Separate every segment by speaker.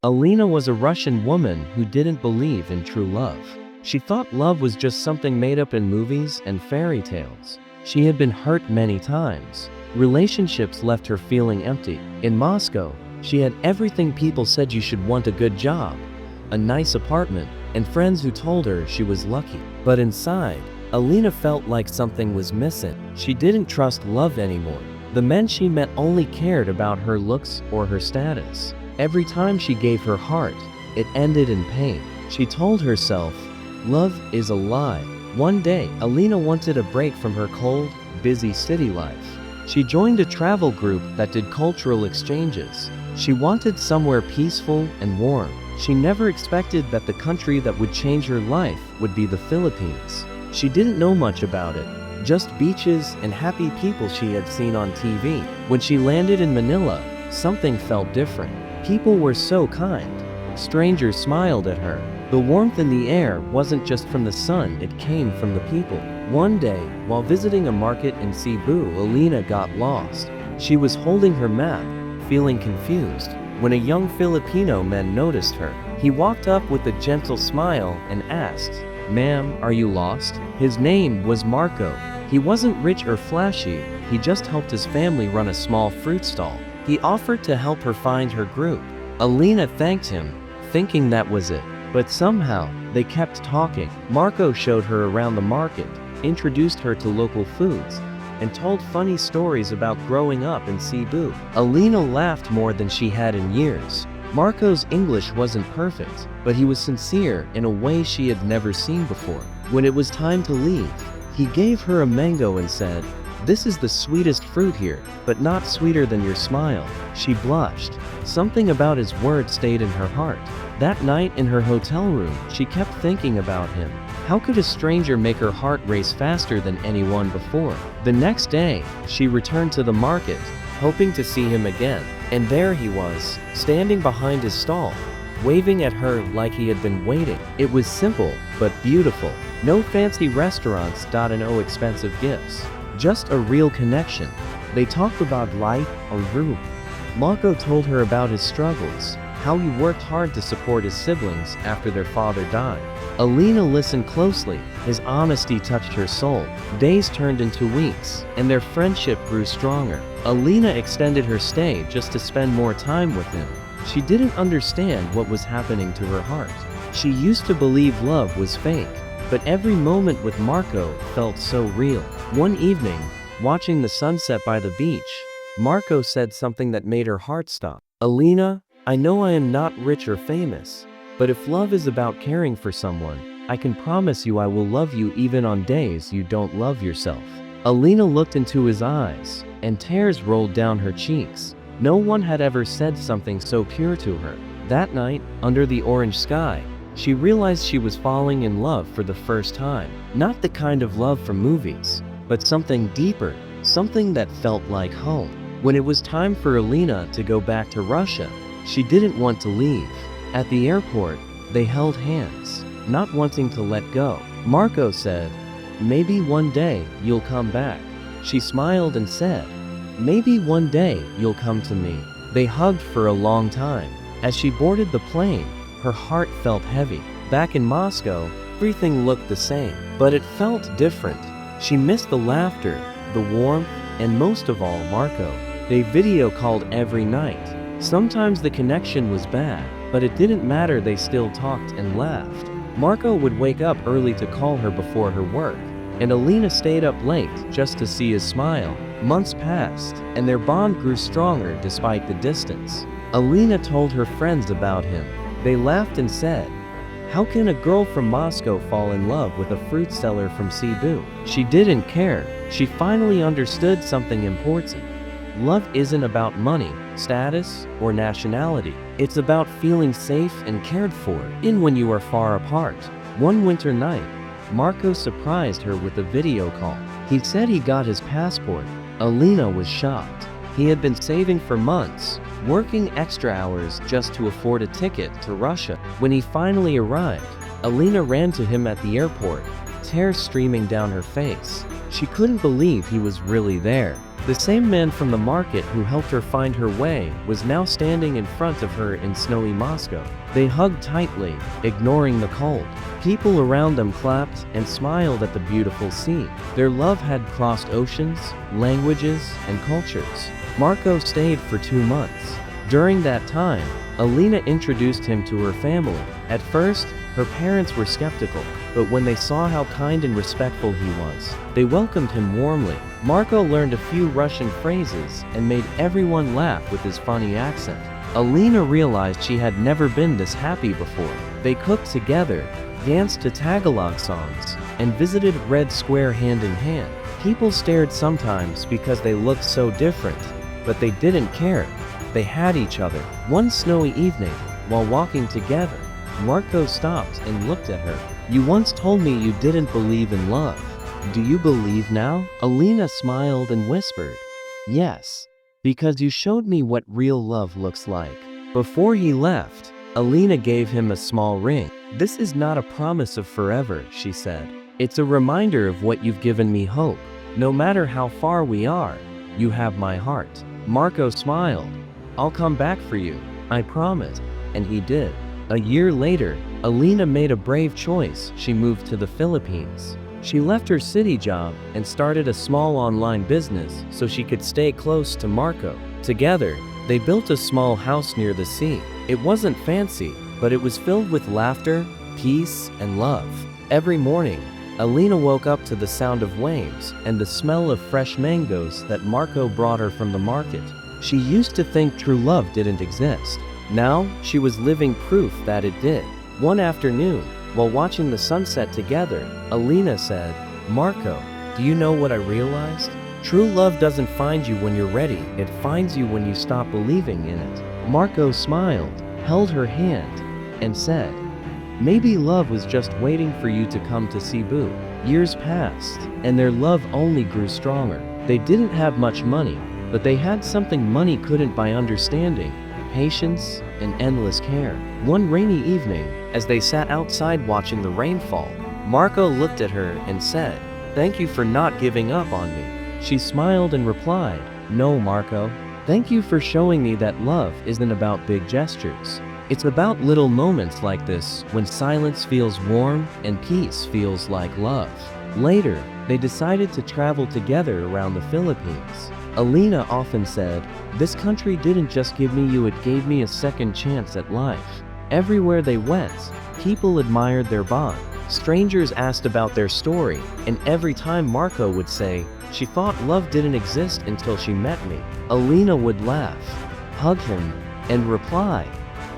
Speaker 1: Alina was a Russian woman who didn't believe in true love. She thought love was just something made up in movies and fairy tales. She had been hurt many times. Relationships left her feeling empty. In Moscow, she had everything people said you should want: a good job, a nice apartment, and friends who told her she was lucky. But inside, Alina felt like something was missing. She didn't trust love anymore. The men she met only cared about her looks or her status. Every time she gave her heart, it ended in pain. She told herself, love is a lie. One day, Alina wanted a break from her cold, busy city life. She joined a travel group that did cultural exchanges. She wanted somewhere peaceful and warm. She never expected that the country that would change her life would be the Philippines. She didn't know much about it, just beaches and happy people she had seen on TV. When she landed in Manila, something felt different. People were so kind. Strangers smiled at her. The warmth in the air wasn't just from the sun, it came from the people. One day, while visiting a market in Cebu, Alina got lost. She was holding her map, feeling confused, when a young Filipino man noticed her. He walked up with a gentle smile and asked, "Ma'am, are you lost?" His name was Marco. He wasn't rich or flashy, he just helped his family run a small fruit stall. He offered to help her find her group. Alina thanked him, thinking that was it. But somehow, they kept talking. Marco showed her around the market, introduced her to local foods, and told funny stories about growing up in Cebu. Alina laughed more than she had in years. Marco's English wasn't perfect, but he was sincere in a way she had never seen before. When it was time to leave, he gave her a mango and said, "This is the sweetest fruit here, but not sweeter than your smile." She blushed. Something about his words stayed in her heart. That night in her hotel room, she kept thinking about him. How could a stranger make her heart race faster than anyone before? The next day, she returned to the market, hoping to see him again. And there he was, standing behind his stall, waving at her like he had been waiting. It was simple, but beautiful. No fancy restaurants, no expensive gifts. Just a real connection. They talked about life en route. Marco told her about his struggles, how he worked hard to support his siblings after their father died. Alina listened closely. His honesty touched her soul. Days turned into weeks, and their friendship grew stronger. Alina extended her stay just to spend more time with him. She didn't understand what was happening to her heart. She used to believe love was fake, but every moment with Marco felt so real. One evening, watching the sunset by the beach, Marco said something that made her heart stop. "Alina, I know I am not rich or famous, but if love is about caring for someone, I can promise you I will love you even on days you don't love yourself." Alina looked into his eyes, and tears rolled down her cheeks. No one had ever said something so pure to her. That night, under the orange sky, she realized she was falling in love for the first time. Not the kind of love from movies, but something deeper, something that felt like home. When it was time for Alina to go back to Russia, she didn't want to leave. At the airport, they held hands, not wanting to let go. Marco said, "Maybe one day you'll come back." She smiled and said, "Maybe one day you'll come to me." They hugged for a long time. As she boarded the plane, her heart felt heavy. Back in Moscow, everything looked the same, but it felt different. She missed the laughter, the warmth, and most of all, Marco. They video called every night. Sometimes the connection was bad, but it didn't matter, they still talked and laughed. Marco would wake up early to call her before her work, and Alina stayed up late just to see his smile. Months passed, and their bond grew stronger despite the distance. Alina told her friends about him. They laughed and said, "How can a girl from Moscow fall in love with a fruit seller from Cebu?" She didn't care. She finally understood something important. Love isn't about money, status, or nationality. It's about feeling safe and cared for, even when you are far apart. One winter night, Marco surprised her with a video call. He said he got his passport. Alina was shocked. He had been saving for months, working extra hours just to afford a ticket to Russia. When he finally arrived, Alina ran to him at the airport, tears streaming down her face. She couldn't believe he was really there. The same man from the market who helped her find her way was now standing in front of her in snowy Moscow. They hugged tightly, ignoring the cold. People around them clapped and smiled at the beautiful scene. Their love had crossed oceans, languages, and cultures. Marco stayed for 2 months. During that time, Alina introduced him to her family. At first, her parents were skeptical, but when they saw how kind and respectful he was, they welcomed him warmly. Marco learned a few Russian phrases and made everyone laugh with his funny accent. Alina realized she had never been this happy before. They cooked together, danced to Tagalog songs, and visited Red Square hand in hand. People stared sometimes because they looked so different, but they didn't care. They had each other. One snowy evening, while walking together, Marco stopped and looked at her. "You once told me you didn't believe in love. Do you believe now?" Alina smiled and whispered, "Yes, because you showed me what real love looks like." Before he left, Alina gave him a small ring. "This is not a promise of forever," she said. "It's a reminder of what you've given me hope. No matter how far we are, you have my heart." Marco smiled. "I'll come back for you, I promise." And he did. A year later, Alina made a brave choice. She moved to the Philippines. She left her city job and started a small online business so she could stay close to Marco. Together, they built a small house near the sea. It wasn't fancy, but it was filled with laughter, peace, and love. Every morning, Alina woke up to the sound of waves and the smell of fresh mangoes that Marco brought her from the market. She used to think true love didn't exist. Now, she was living proof that it did. One afternoon, while watching the sunset together, Alina said, "Marco, do you know what I realized? True love doesn't find you when you're ready, it finds you when you stop believing in it." Marco smiled, held her hand, and said, "Maybe love was just waiting for you to come to Cebu." Years passed, and their love only grew stronger. They didn't have much money, but they had something money couldn't buy: understanding, patience, and endless care. One rainy evening, as they sat outside watching the rainfall, Marco looked at her and said, "Thank you for not giving up on me." She smiled and replied, "No, Marco. Thank you for showing me that love isn't about big gestures. It's about little moments like this when silence feels warm and peace feels like love." Later, they decided to travel together around the Philippines. Alina often said, "This country didn't just give me you, it gave me a second chance at life." Everywhere they went, people admired their bond. Strangers asked about their story, and every time Marco would say, "She thought love didn't exist until she met me," Alina would laugh, hug him, and reply,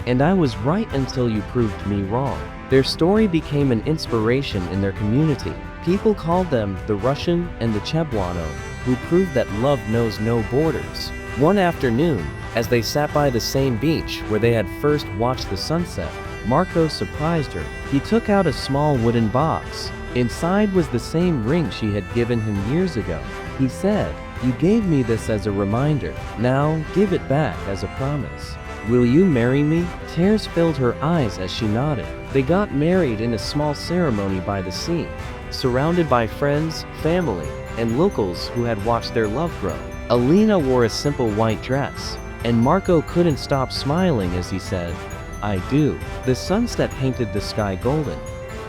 Speaker 1: "And I was right until you proved me wrong." Their story became an inspiration in their community. People called them the Russian and the Cebuano, who proved that love knows no borders. One afternoon, as they sat by the same beach where they had first watched the sunset, Marco surprised her. He took out a small wooden box. Inside was the same ring she had given him years ago. He said, "You gave me this as a reminder. Now give it back as a promise. Will you marry me?" Tears filled her eyes as she nodded. They got married in a small ceremony by the sea, surrounded by friends, family, and locals who had watched their love grow. Alina wore a simple white dress, and Marco couldn't stop smiling as he said, "I do." The sunset painted the sky golden,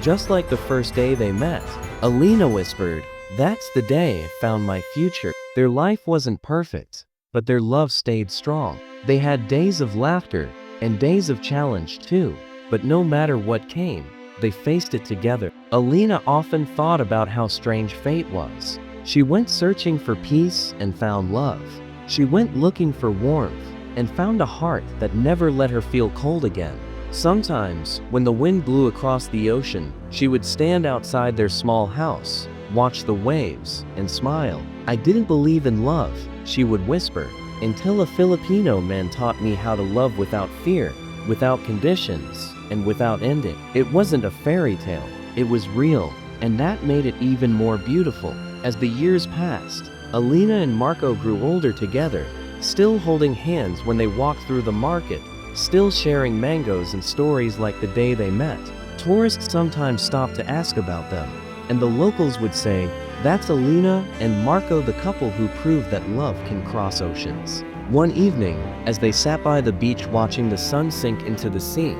Speaker 1: just like the first day they met. Alina whispered, "That's the day I found my future." Their life wasn't perfect, but their love stayed strong. They had days of laughter and days of challenge too, but no matter what came, they faced it together. Alina often thought about how strange fate was. She went searching for peace and found love. She went looking for warmth and found a heart that never let her feel cold again. Sometimes, when the wind blew across the ocean, she would stand outside their small house, watch the waves, and smile. "I didn't believe in love," she would whisper, "until a Filipino man taught me how to love without fear, without conditions, and without ending." It wasn't a fairy tale, it was real, and that made it even more beautiful. As the years passed, Alina and Marco grew older together, still holding hands when they walked through the market, still sharing mangoes and stories like the day they met. Tourists sometimes stopped to ask about them, and the locals would say, "That's Alina and Marco, the couple who proved that love can cross oceans." One evening, as they sat by the beach watching the sun sink into the sea,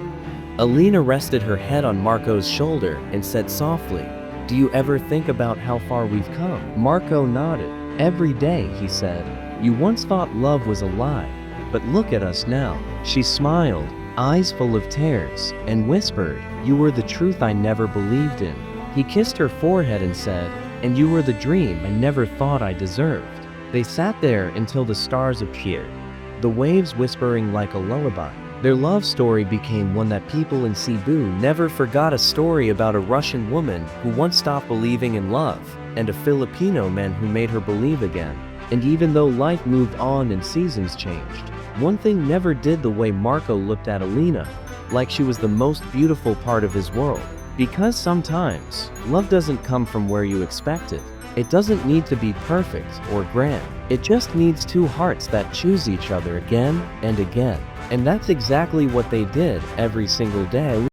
Speaker 1: Alina rested her head on Marco's shoulder and said softly, "Do you ever think about how far we've come?" Marco nodded. "Every day," he said. "You once thought love was a lie, but look at us now." She smiled, eyes full of tears, and whispered, "You were the truth I never believed in." He kissed her forehead and said, "And you were the dream I never thought I deserved." They sat there until the stars appeared, the waves whispering like a lullaby. Their love story became one that people in Cebu never forgot, a story about a Russian woman who once stopped believing in love, and a Filipino man who made her believe again. And even though life moved on and seasons changed, one thing never did: the way Marco looked at Alina, like she was the most beautiful part of his world. Because sometimes, love doesn't come from where you expect it. It doesn't need to be perfect or grand. It just needs two hearts that choose each other again and again. And that's exactly what they did every single day.